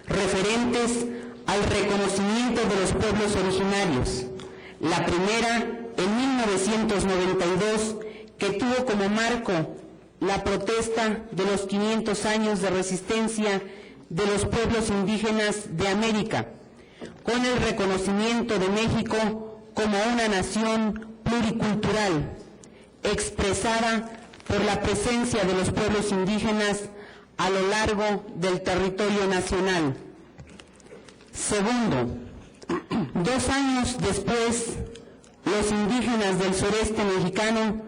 referentes al reconocimiento de los pueblos originarios. La primera, en 1992, que tuvo como marco la protesta de los 500 años de resistencia de los pueblos indígenas de América, con el reconocimiento de México como una nación pluricultural, expresada por la presencia de los pueblos indígenas a lo largo del territorio nacional. Segundo, 2 años después, los indígenas del sureste mexicano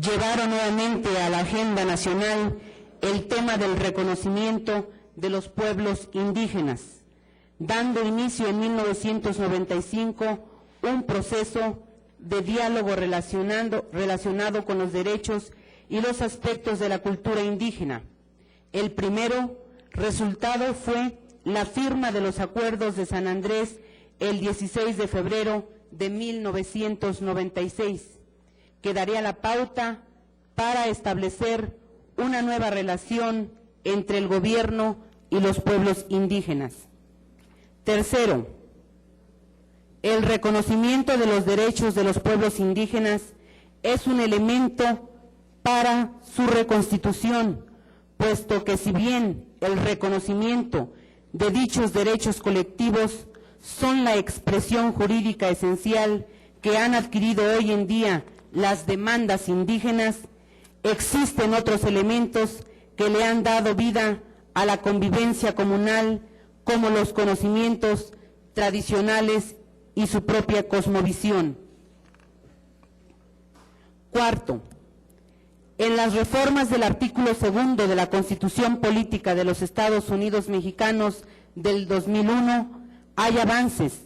llevaron nuevamente a la agenda nacional el tema del reconocimiento de los pueblos indígenas, dando inicio en 1995 un proceso de diálogo relacionado con los derechos y los aspectos de la cultura indígena. El primero resultado fue la firma de los acuerdos de San Andrés el 16 de febrero de 1996, que daría la pauta para establecer una nueva relación entre el gobierno y los pueblos indígenas. Tercero, el reconocimiento de los derechos de los pueblos indígenas es un elemento para su reconstitución, puesto que si bien el reconocimiento de dichos derechos colectivos son la expresión jurídica esencial que han adquirido hoy en día las demandas indígenas, existen otros elementos que le han dado vida a la convivencia comunal, como los conocimientos tradicionales y su propia cosmovisión. Cuarto, en las reformas del artículo 2 de la Constitución Política de los Estados Unidos Mexicanos del 2001 hay avances,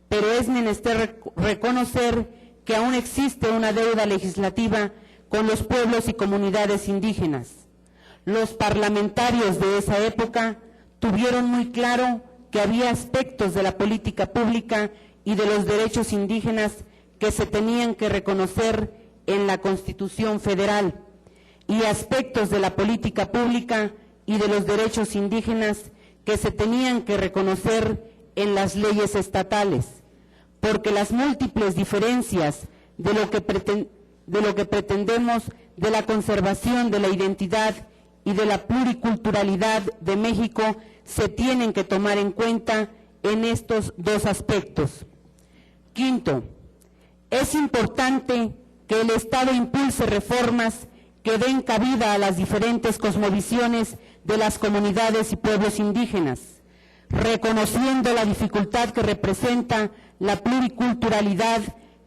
pero es menester reconocer que aún existe una deuda legislativa con los pueblos y comunidades indígenas. Los parlamentarios de esa época tuvieron muy claro que había aspectos de la política pública y de los derechos indígenas que se tenían que reconocer en la Constitución Federal, y aspectos de la política pública y de los derechos indígenas que se tenían que reconocer en las leyes estatales, porque las múltiples diferencias de lo que pretendemos de la conservación de la identidad y de la pluriculturalidad de México se tienen que tomar en cuenta en estos 2 aspectos. Quinto, es importante que el Estado impulse reformas que den cabida a las diferentes cosmovisiones de las comunidades y pueblos indígenas, reconociendo la dificultad que representa la pluriculturalidad,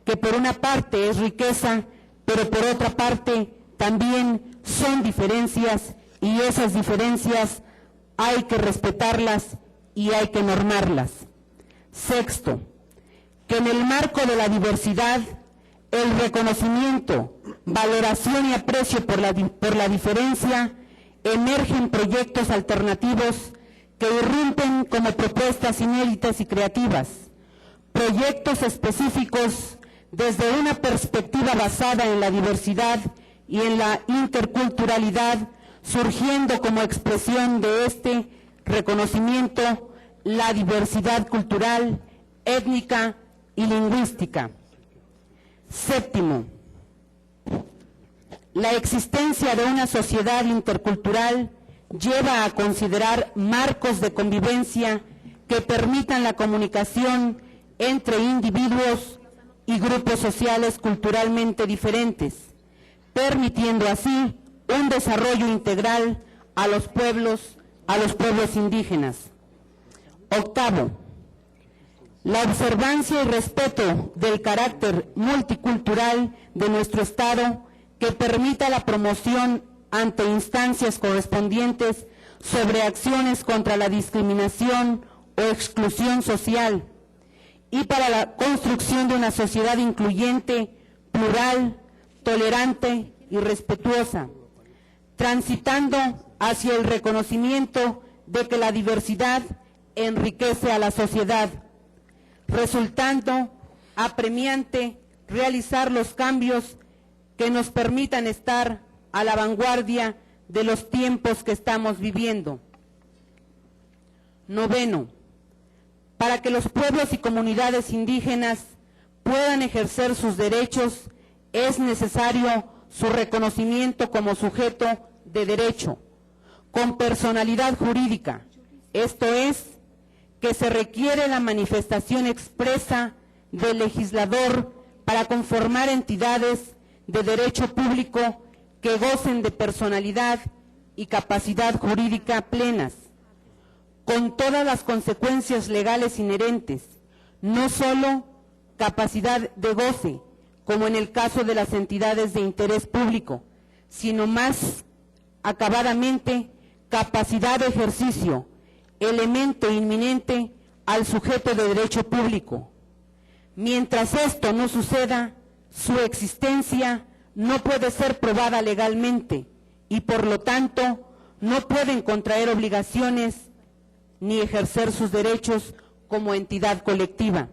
que por una parte es riqueza, pero por otra parte también son diferencias, y esas diferencias hay que respetarlas y hay que normarlas. Sexto, que en el marco de la diversidad, el reconocimiento, valoración y aprecio por la diferencia, emergen proyectos alternativos que irrumpen como propuestas inéditas y creativas, proyectos específicos desde una perspectiva basada en la diversidad y en la interculturalidad, surgiendo como expresión de este reconocimiento la diversidad cultural, étnica y lingüística. Séptimo, la existencia de una sociedad intercultural lleva a considerar marcos de convivencia que permitan la comunicación entre individuos y grupos sociales culturalmente diferentes, permitiendo así un desarrollo integral a los pueblos indígenas. Octavo, la observancia y respeto del carácter multicultural de nuestro Estado, que permita la promoción ante instancias correspondientes sobre acciones contra la discriminación o exclusión social, y para la construcción de una sociedad incluyente, plural, tolerante y respetuosa, transitando hacia el reconocimiento de que la diversidad enriquece a la sociedad, resultando apremiante realizar los cambios que nos permitan estar a la vanguardia de los tiempos que estamos viviendo. Noveno, para que los pueblos y comunidades indígenas puedan ejercer sus derechos, es necesario su reconocimiento como sujeto de derecho, con personalidad jurídica, esto es, que se requiere la manifestación expresa del legislador para conformar entidades de derecho público que gocen de personalidad y capacidad jurídica plenas, con todas las consecuencias legales inherentes, no solo capacidad de goce, como en el caso de las entidades de interés público, sino más acabadamente capacidad de ejercicio, elemento inminente al sujeto de derecho público. Mientras esto no suceda, su existencia no puede ser probada legalmente y por lo tanto no pueden contraer obligaciones ni ejercer sus derechos como entidad colectiva.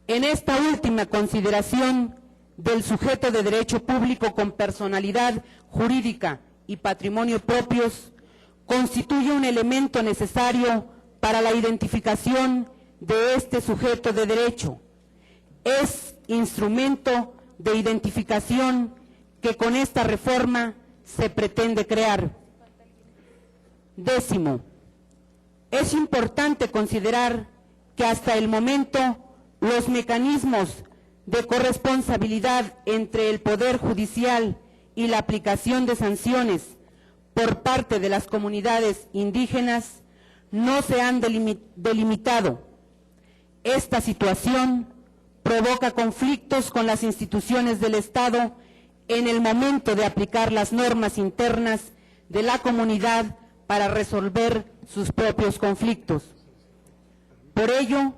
En esta última consideración del sujeto de derecho público con personalidad jurídica y patrimonio propios, constituye un elemento necesario para la identificación de este sujeto de derecho. Es instrumento de identificación que con esta reforma se pretende crear. Décimo, es importante considerar que hasta el momento los mecanismos de corresponsabilidad entre el Poder Judicial y la aplicación de sanciones por parte de las comunidades indígenas no se han delimitado. Esta situación provoca conflictos con las instituciones del Estado en el momento de aplicar las normas internas de la comunidad para resolver sus propios conflictos. Por ello,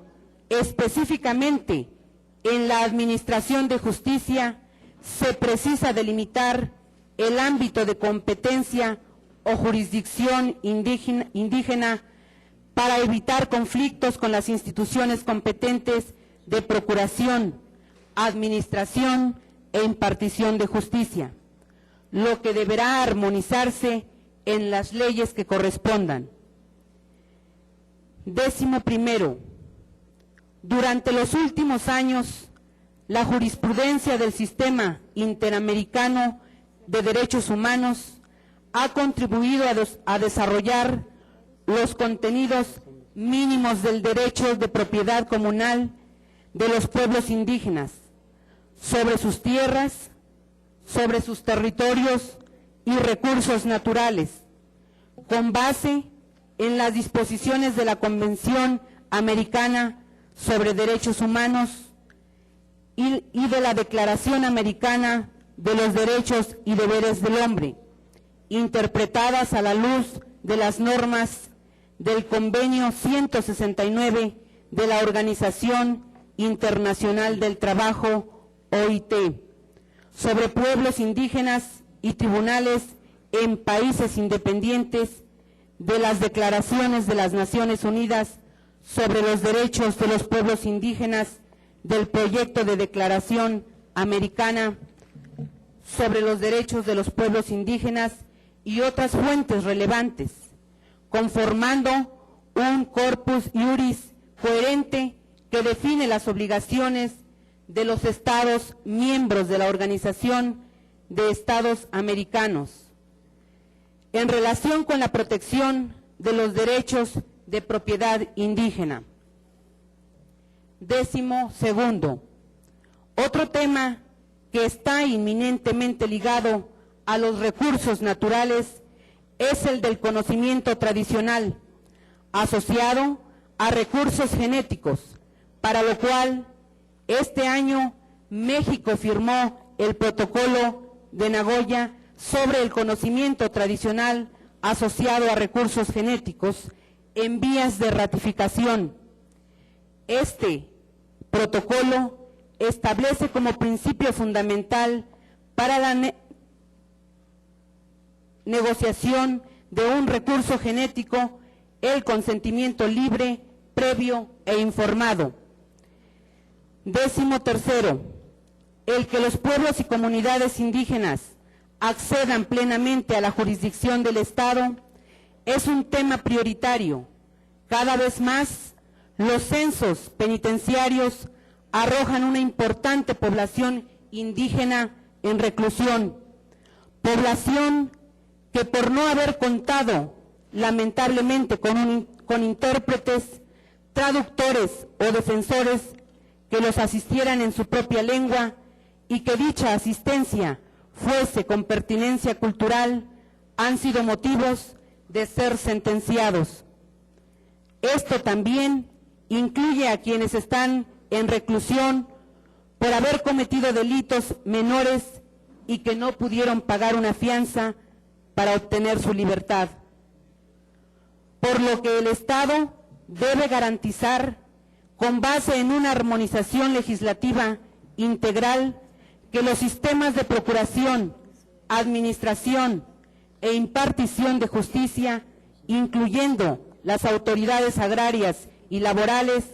específicamente en la Administración de Justicia se precisa delimitar el ámbito de competencia o jurisdicción indígena para evitar conflictos con las instituciones competentes de procuración, administración e impartición de justicia, lo que deberá armonizarse en las leyes que correspondan. Décimo primero, durante los últimos años, la jurisprudencia del Sistema Interamericano de Derechos Humanos ha contribuido a desarrollar los contenidos mínimos del derecho de propiedad comunal de los pueblos indígenas sobre sus tierras, sobre sus territorios y recursos naturales, con base en las disposiciones de la Convención Americana sobre Derechos Humanos y de la Declaración Americana de los Derechos y Deberes del Hombre, interpretadas a la luz de las normas del Convenio 169 de la Organización Internacional del Trabajo, OIT, sobre pueblos indígenas y tribunales en países independientes, de las declaraciones de las Naciones Unidas sobre los derechos de los pueblos indígenas, del proyecto de Declaración Americana sobre los derechos de los pueblos indígenas y otras fuentes relevantes, conformando un corpus iuris coherente que define las obligaciones de los Estados miembros de la Organización de Estados Americanos en relación con la protección de los derechos de propiedad indígena. Décimo segundo, otro tema que está inminentemente ligado a los recursos naturales es el del conocimiento tradicional, asociado a recursos genéticos, para lo cual este año México firmó el Protocolo de Nagoya sobre el conocimiento tradicional asociado a recursos genéticos en vías de ratificación. Este protocolo establece como principio fundamental para la negociación de un recurso genético el consentimiento libre, previo e informado. Décimo tercero, el que los pueblos y comunidades indígenas accedan plenamente a la jurisdicción del Estado es un tema prioritario Cada vez más, los censos penitenciarios arrojan una importante población indígena en reclusión, población que por no haber contado lamentablemente con intérpretes, traductores o defensores que los asistieran en su propia lengua y que dicha asistencia fuese con pertinencia cultural, han sido motivos de ser sentenciados. Esto también incluye a quienes están en reclusión por haber cometido delitos menores y que no pudieron pagar una fianza para obtener su libertad. Por lo que el Estado debe garantizar, con base en una armonización legislativa integral, que los sistemas de procuración, administración e impartición de justicia, incluyendo las autoridades agrarias y laborales,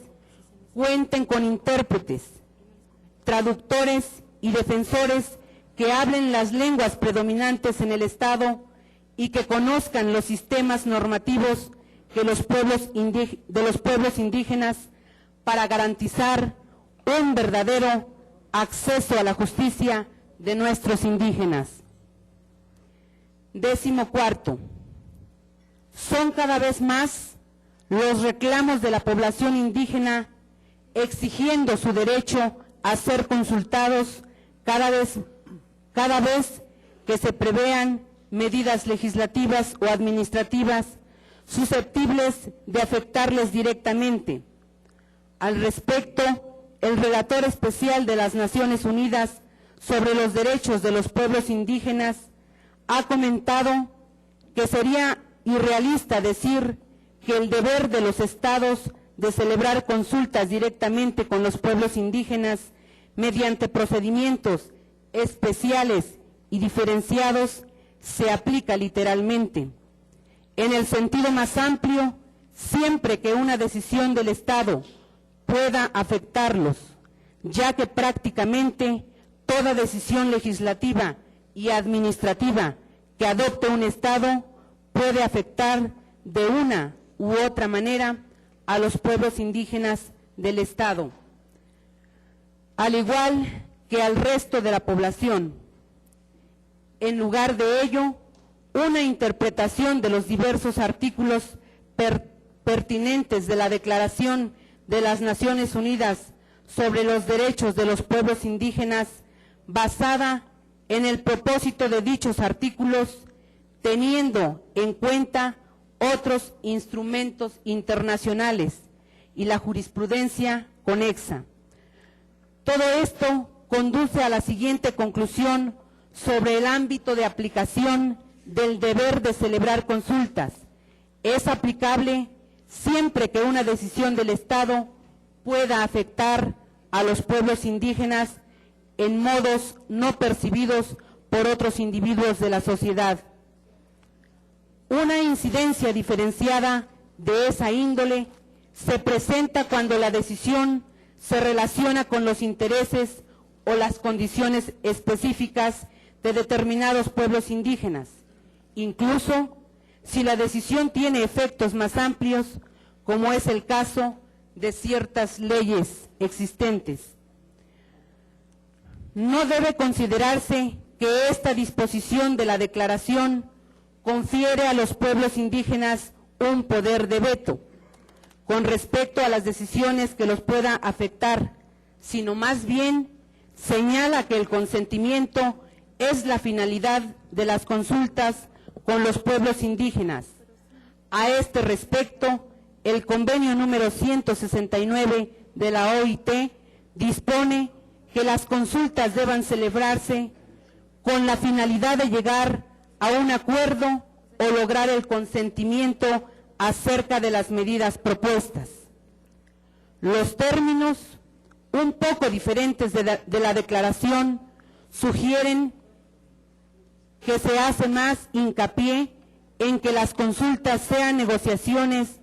cuenten con intérpretes, traductores y defensores que hablen las lenguas predominantes en el Estado y que conozcan los sistemas normativos de los pueblos indígenas para garantizar un verdadero acceso a la justicia de nuestros indígenas. 14. Son cada vez más los reclamos de la población indígena exigiendo su derecho a ser consultados cada vez que se prevean medidas legislativas o administrativas susceptibles de afectarles directamente. Al respecto, el relator especial de las Naciones Unidas sobre los derechos de los pueblos indígenas ha comentado que sería irrealista decir que el deber de los estados de celebrar consultas directamente con los pueblos indígenas mediante procedimientos especiales y diferenciados se aplica literalmente. En el sentido más amplio, siempre que una decisión del Estado pueda afectarlos, ya que prácticamente toda decisión legislativa y administrativa que adopte un Estado puede afectar de una u otra manera a los pueblos indígenas del Estado, al igual que al resto de la población. En lugar de ello, una interpretación de los diversos artículos pertinentes de la Declaración de las Naciones Unidas sobre los derechos de los pueblos indígenas, basada en el propósito de dichos artículos, teniendo en cuenta otros instrumentos internacionales y la jurisprudencia conexa. Todo esto conduce a la siguiente conclusión sobre el ámbito de aplicación del deber de celebrar consultas. Es aplicable siempre que una decisión del Estado pueda afectar a los pueblos indígenas en modos no percibidos por otros individuos de la sociedad. Una incidencia diferenciada de esa índole se presenta cuando la decisión se relaciona con los intereses o las condiciones específicas de determinados pueblos indígenas, incluso si la decisión tiene efectos más amplios, como es el caso de ciertas leyes existentes. No debe considerarse que esta disposición de la Declaración confiere a los pueblos indígenas un poder de veto con respecto a las decisiones que los pueda afectar, sino más bien señala que el consentimiento es la finalidad de las consultas con los pueblos indígenas. A este respecto, el convenio número 169 de la OIT dispone que las consultas deban celebrarse con la finalidad de llegar a un acuerdo o lograr el consentimiento acerca de las medidas propuestas. Los términos, un poco diferentes de la declaración, sugieren que se hace más hincapié en que las consultas sean negociaciones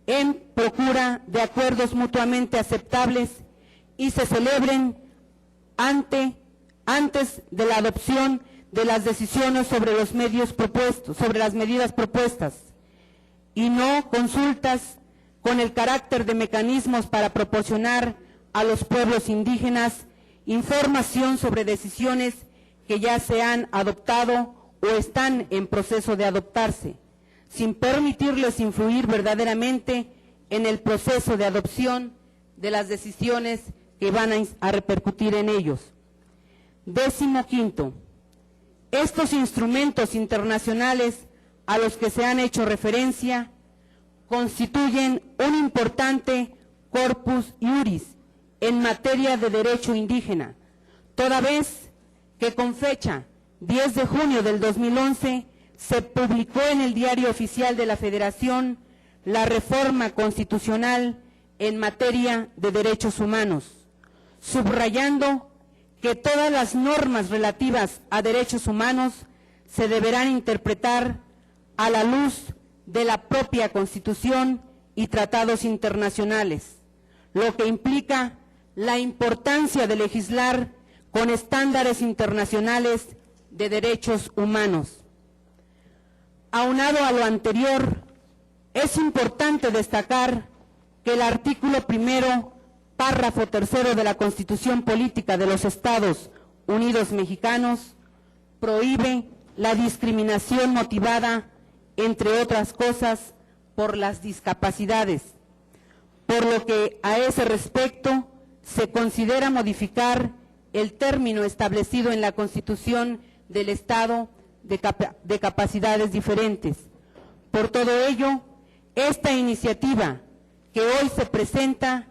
en procura de acuerdos mutuamente aceptables y se celebren antes de la adopción de las decisiones sobre las medidas propuestas, y no consultas con el carácter de mecanismos para proporcionar a los pueblos indígenas información sobre decisiones que ya se han adoptado o están en proceso de adoptarse, sin permitirles influir verdaderamente en el proceso de adopción de las decisiones que van a repercutir en ellos. 15. Estos instrumentos internacionales a los que se han hecho referencia constituyen un importante corpus iuris en materia de derecho indígena, toda vez que con fecha 10 de junio del 2011 se publicó en el Diario Oficial de la Federación la reforma constitucional en materia de derechos humanos, subrayando que todas las normas relativas a derechos humanos se deberán interpretar a la luz de la propia Constitución y tratados internacionales, lo que implica la importancia de legislar con estándares internacionales de derechos humanos. Aunado a lo anterior, es importante destacar que el artículo 1, párrafo 3 de la Constitución Política de los Estados Unidos Mexicanos prohíbe la discriminación motivada, entre otras cosas, por las discapacidades, por lo que a ese respecto se considera modificar el término establecido en la Constitución del Estado de capacidades diferentes. Por todo ello, esta iniciativa que hoy se presenta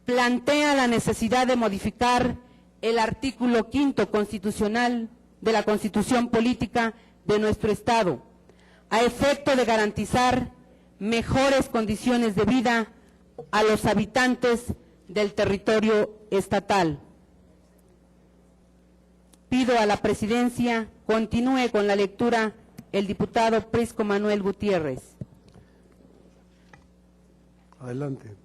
plantea la necesidad de modificar el artículo 5 constitucional de la Constitución Política de nuestro Estado, a efecto de garantizar mejores condiciones de vida a los habitantes del territorio estatal. Pido a la Presidencia continúe con la lectura el diputado Prisco Manuel Gutiérrez. Adelante.